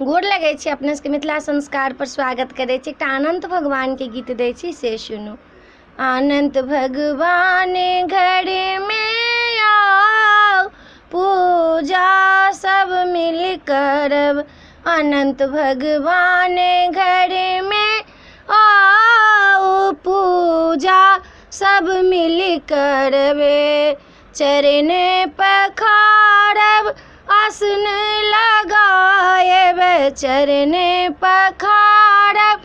गोर लगै छी अपने सबके मिथिला संस्कार पर स्वागत करै छी। एकटा अनंत भगवान के गीत दै छी से सुनू। अनंत भगवान घर में आओ, पूजा सब मिल करब। अनंत भगवान घर में आओ, पूजा सब मिल करबे। चरण पखारब, आसन लगाएब। चरण पखारब,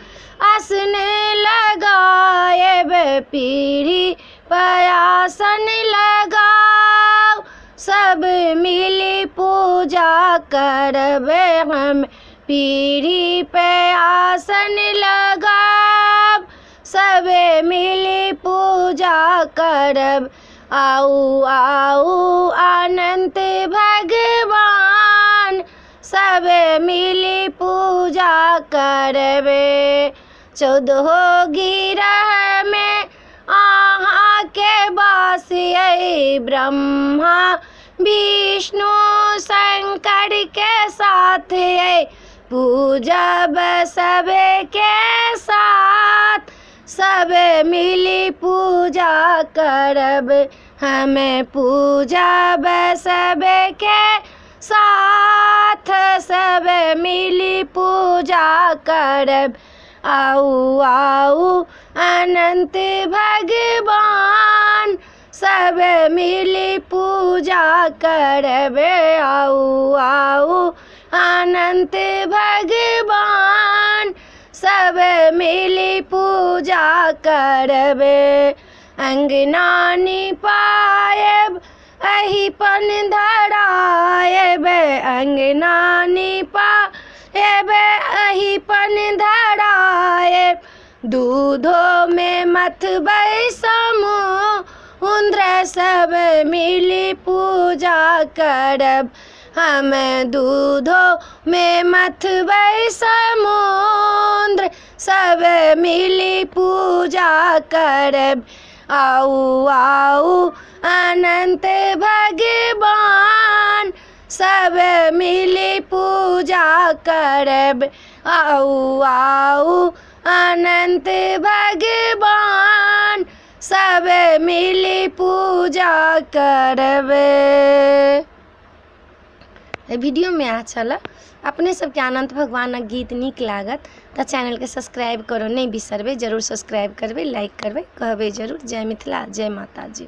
आसन लगाएब। पीढ़ी पर आसन लगाओ, सब मिली पूजा करब हम। पीढ़ी पे आसन लगाओ, सब मिली पूजा करब। आओ आओ अनंत भगवान, सब मिली पूजा करबे। 14 गिरह में अहाँ के वास अइ, ब्रह्मा विष्णु शंकर के साथ अइ। पूजब सबके साथ, सब मिली पूजा करब। हमें पूजब सबके साथ, सब मिली पूजा करब। आओ आओ अनंत भगवान, सब मिली पूजा करब। आओ आओ अनंत भगवान, सब मिली पूजा करब। अंगना निपायब, अहिपन धरायब। अंगना निपायब, अहिपन धरायब। दूधो में मथबै समुद्र, सब मिली पूजा करब। हम दूधो में मथबै समुद्र, सब मिली पूजा करब। आओ आओ अनंत भगवान, सब मिली पूजा करब। आओ आओ अनंत भगवान, सब मिली पूजा करब। वीडियो में अच्छा लग अपने सबके अनंत भगवान गीत नीक लागत तो चैनल के सब्सक्राइब करो नहीं बिसरबे। जरूर सब्सक्राइब करबे, लाइक करबे, कहबे जरूर। जय मिथिला, जय माता जी।